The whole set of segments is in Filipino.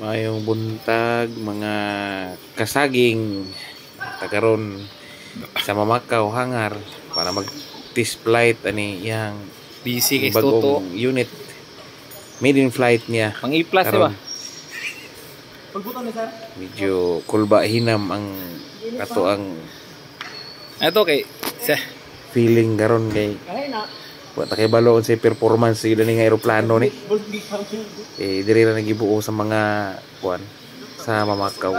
Mayong buntag mga kasaging tagaron sa Mamakaw hangar para mag test flight ani yang Busy kay Toto. bagong unit made in flight niya Pang A+ karon. ba? Medyo kulba hinam ang ato ang Ito kay sa feeling karon kay wa ta kay balo sa performance sa ni nga eroplano ni diri ra nagibuo sa mga kuan sa Mamakaw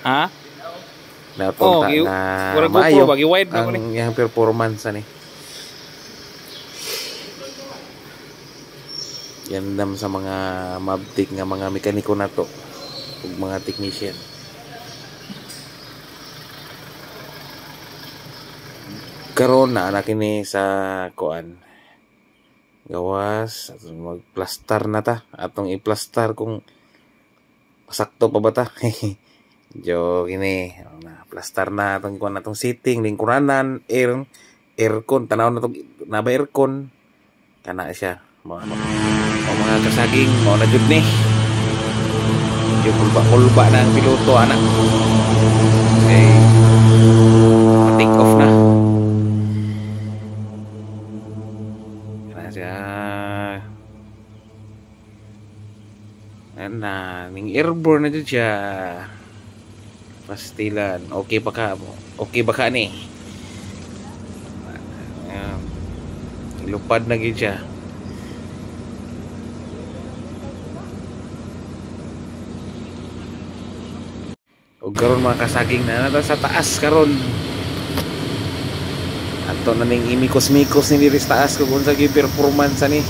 ha? na punta Okay. na Wala maayo GoPro bagi wide na ko ni. ang yang performance ani. Yandam sa mga mabtik nga mga mekaniko nato ug mga technician. Karon na kini sa kuan gawas magplastar na ta atong iplastar kung sakto pa ba ta. Jo kini na plastar na atong kuan atong seating lingkuranan aircon tanaw na tong na ba aircon kana siya mga kasaging mo na jud ni yung kulba na ang piloto anak okay take off na kana siya na ning airborne na jud siya pastilan okay ba ka ni lupad na gid siya. O karon mga kasaging na nata sa taas karon ato na ning imikos-mikos ni diri sa taas kung unsa gyud performance ni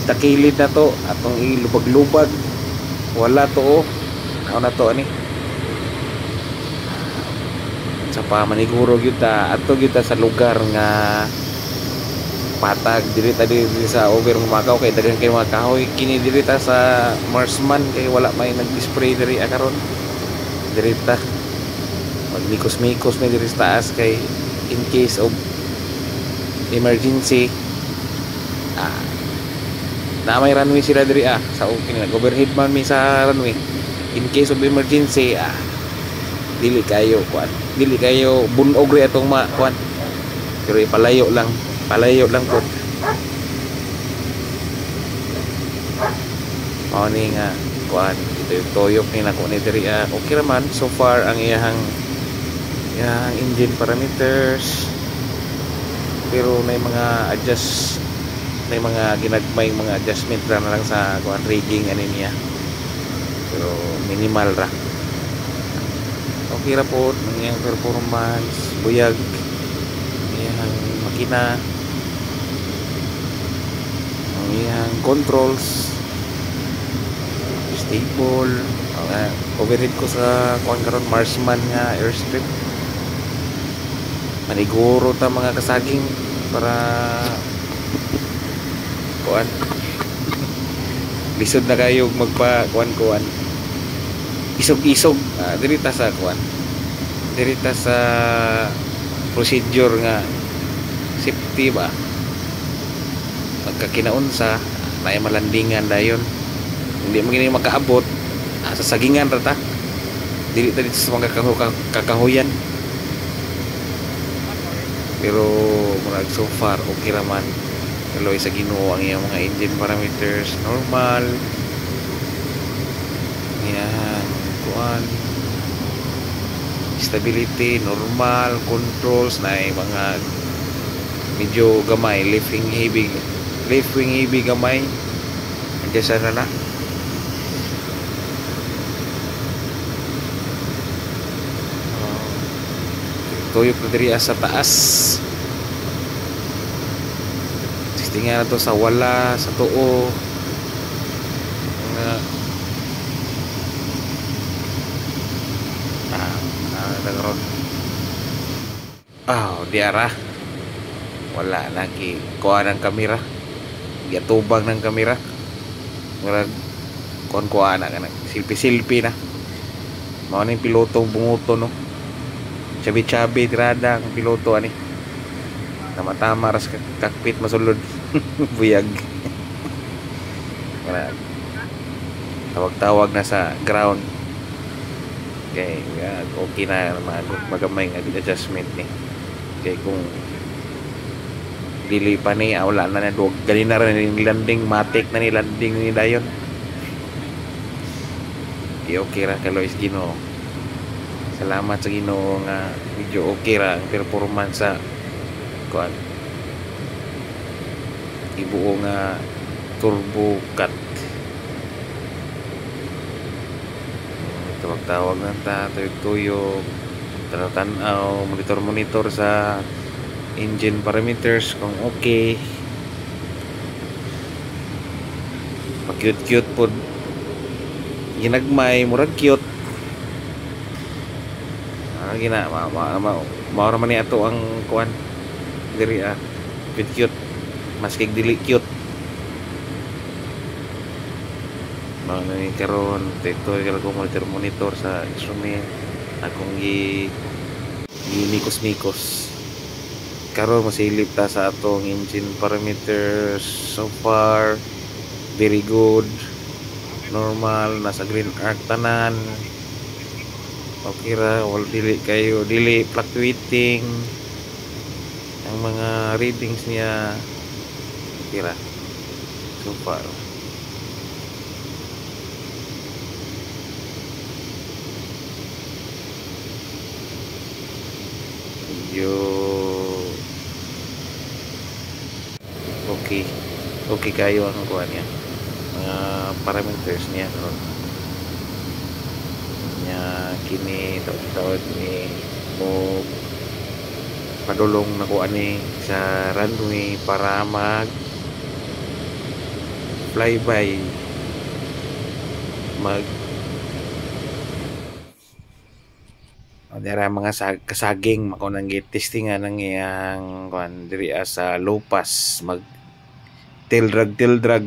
takilid na to atong ilubag-lubag wala to ano na to ani sa pamaniguro gyud ta ato gyud ta sa lugar nga patag diri sa over Mamakaw kay daghang kay mga kahoy kini diri ta sa Marsman kay wala may nag-spray diri karon diri ta magmikos-mikos may diri sa taas kay in case of emergency na may runway sila diri sa kini nag-overhead man mi sa runway in case of emergency dili kayo bunog ri atong kuan pero palayo lang po ni nga kuan ito yung toyok ni nako ni diri okay raman so far ang iyang engine parameters pero may mga ginagmay mga adjustment na lang sa kuan rigging ani niya pero minimal ra okay ra po ang iyang performance buyag iyang makina ang controls stable overhead ko sa kuan karon Marsman nga airstrip maniguro ta mga kasaging para kuan lisod na kayo magpa kuan isog diri ta sa kuan diri ta sa procedure nga safety ba magkakinaunsa na malandingan dayon hindi magini makaabot sa sagingan ra ta dili ta dito sa mga kakahuyan pero murag so far okay raman kaloy sa Ginoo ang iyang mga engine parameters normal yan kuan stability normal controls na mga medyo gamay left wing heavy gamay adjust na tuyok na diri sa taas tingnan na to sa wala sa tuo diara wala lagi kuha ng kamera giatubang ng kamera murag kuha na silpi na mao ning piloto bunguto no chabi tirada ang piloto ani tama ras cockpit masulod buyag tawag-tawag na sa ground. Okay, okay na magamay nga adjustment ni. Okay, kung dili pa ni wala na na dog ganina rin yung landing matik na ni landing ni dayon. Okay ra kay Lois Ginoo. Salamat sa Ginoo nga medyo okay ra ang performance sa kuan ibuo nga turbo cut. Tawag na ta tuyok-tuyok tanaw monitor sa engine parameters kung okay, pa-cute po ginagmay murag cute gina maura man ni ato ang kuan diri cute maskig dili cute ni karon dito ko monitor sa instrument akong mikos karon masilip ta sa atong engine parameters. So far very good, normal, nasa green arc tanan, okay ra, wala dili fluctuating ang mga readings niya, okay ra so far. Okay kayo ang kuha niya mga parameters niya karon niya kini tawag ni mo padulong na kuha ni sa runway para mag flyby dira mga kasaging mako nang testingan ng iyang kuan diri sa low pass mag tail drag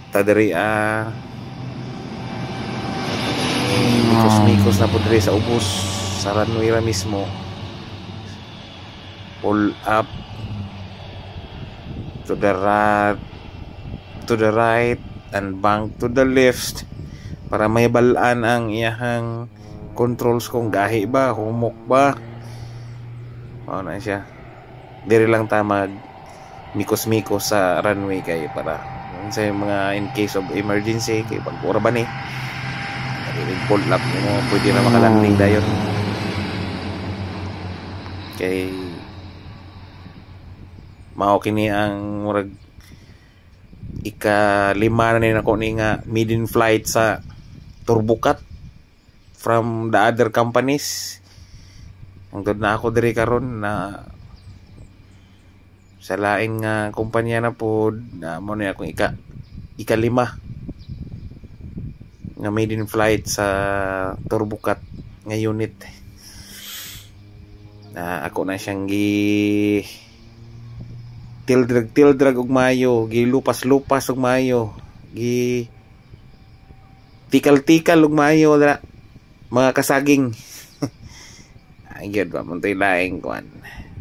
ta diri mikos na po diri sa ubos sa runway ra mismo, pull up to the right and bank to the left para mahibalaan ang iyahang controls kung gahi ba, humok ba. Na siya. Diri lang ta mag mikos sa runway kay para sa mga in case of emergency kay pag ora ba ni pull up mo pwede na makalanding dayon kay mao kini ang murag ika-5 na ni nako ni nga maiden flight sa turbocat from the other companies. Hangtod na ako diri karon na sa laing nga kumpanya na po na mo na akong ika-5 nga maiden flight sa turbocat nga unit. Ako na siyang til drag og mayo, gilupas og mayo, tikal og mayo dra mga kasaging. Ayun ba mantay laing kuan,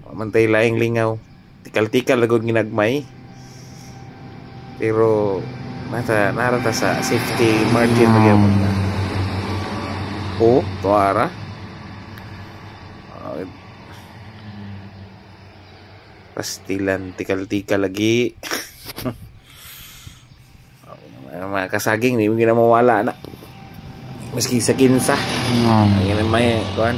mantay laing lingaw, tikal lagod ginagmay, pero narata sa safety margin magyapon na tuara pastilan tikal lagi. Mga kasaging di mo ginamawala na maski sa kinsa ayun may kuan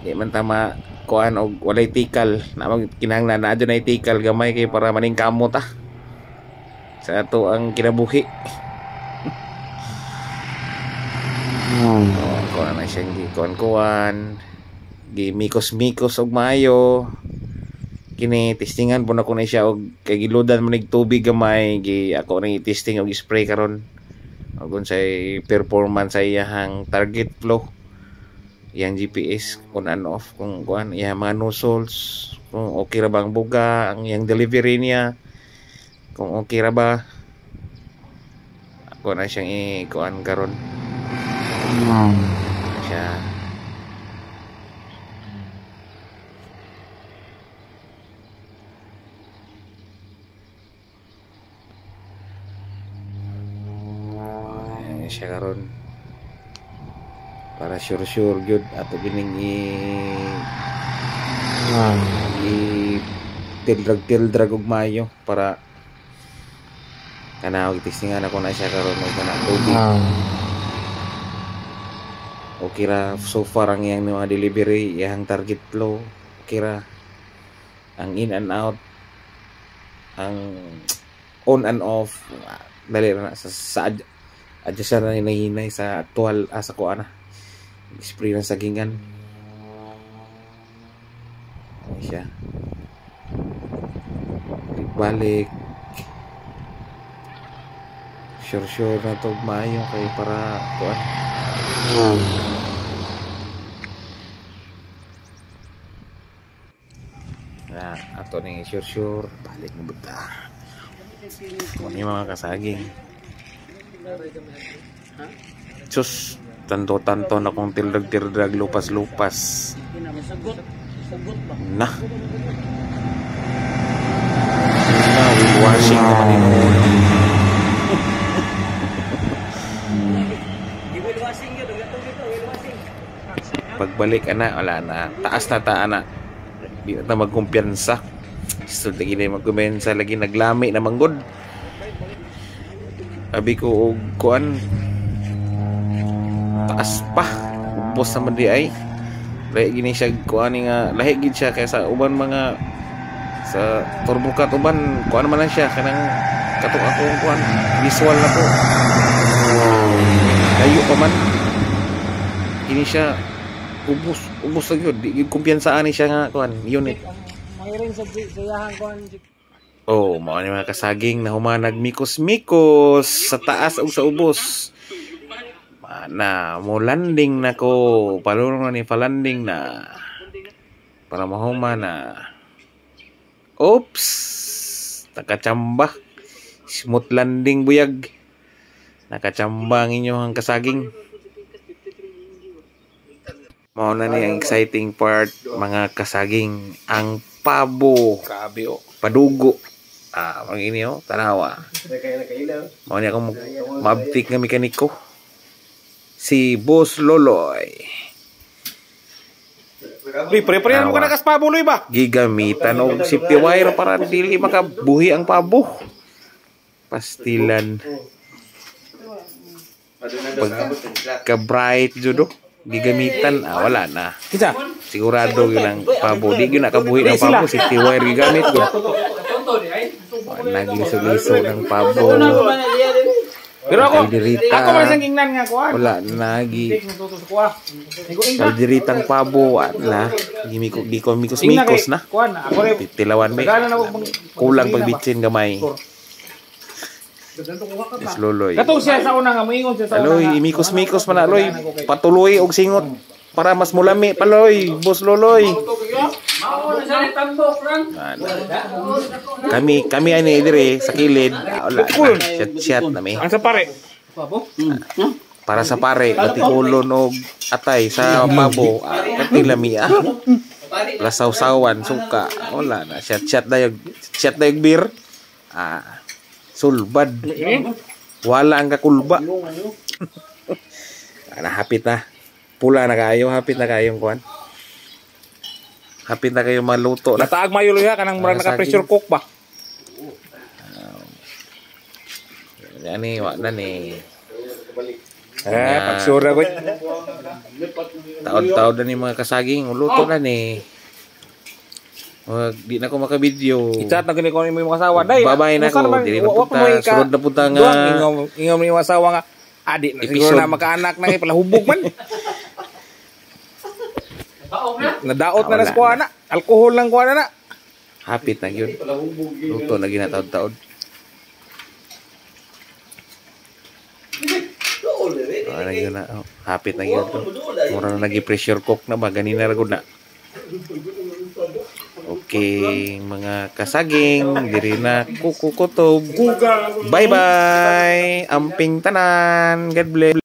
di man tama kuan og walay tikal na kinahanglan na adyo na tikal gamay kay para maning kamot sa ato ang kinabuhi. Kuan na siyang kuan gi mikos og mayo kini testingan po na ko na siya og kay giludan manig tubig gamay gi ako nang i-testing og spray karon og unsay performance sa iyang target flow, yang GPS on and off, kung kuan iya mga nozzles kung okay ra ba ang buga ang yang delivery niya kung okay ra ba. Ako na siyang i-kuan karon siya ni siya karon para sure gyud ato gining tildrag og mayo para kana gitistingan ako na siya karon og kana tubig. Okay ra so far ang iyang mga delivery, iyang target flow okay ra. Ang in and out, ang on and off dali na sa adjust na hinahinay sa actual sa kuan na spray ng sagingan siya balik sure na to maayo kay para kuan na ato ning sure balik mo buta kung yung mga kasaging sus tanto na kung tildrag lupas na will washing naman yun pagbalik wala na taas na di na magkumpiyansa so lagi na magkumpiyansa lagi naglami na manggod abi ko og kuan taas pa ubos naman di ay lahi gini siya kuan nga lahi gid siya kaysa uban mga sa turbukat uban kuan man lang siya kanang katok akong kuan visual na po layo pa man ini siya ubos lang yun di kumpiyansaan ni siya nga kuan unit mahiring sa siyahan kuan oh mao ni mga kasaging na humanag mikos sa taas ug sa ubos na mo landing na ko palurong na ni palanding na para mahuman na oops nakachamba smooth landing buyag nakachamba ang inyong kasaging mao na ni ang exciting part mga kasaging ang pabo padugo mga ini tanawa mao ni akong mabtik nga mekaniko si Boss Loloy. Uy, pre-pre mo ka nakas pabo loy ba? Gigamitan og safety wire para dili makabuhi ang pabo. Pastilan. Pagka-bright judo, gigamitan wala na. Kita. Sigurado yun ang pabo. Di yun nakabuhi ng pabo, safety wire gigamit ko. Nagliso-liso ng pabo. Pero ako man sang ingnan nga kuan. Wala nagi. Kaldiritang pabo wala. Di ko mikos na. Kuan ako re tilawan may. Kulang pagbitsin gamay. Yes, Loloy. Katong siya sa una nga moingon siya sa una. Aloy, imikos man aloy. Patuloy og singot para mas mulami paloy, Boss Loloy. Kami ani dire sa kilid wala chat na mi ang sa pare para sa pare batikulon og atay sa pabo katilami lasaw-sawan suka wala na chat dayog beer sulbad wala ang kakulba hapit na pula na kayo hapit na kayong kuan hapit na kayo maluto na. Nataag mayo luya kanang murag naka-pressure cook ba? Yani wa na ni. Pagsura ko. Taon-taon na ni mga kasaging luto na ni. Di na ko maka-video. Icat na gani ko ni mga asawa. Dai. Babay na ko. Dili na punta. Sunod na punta nga. Ingom ni mga asawa nga. Adi na siguro na makaanak na palahubog man. Nadaot na nas kuha na. Alcohol lang kuha na. Hapit na yun. Luto na ginataod-taod. Na yun na. Hapit na yun. Mura na nag-pressure cook na ba? Ganina ragod na. Okay, mga kasaging. Diri na kukukutob. Bye-bye. Amping tanan. God bless.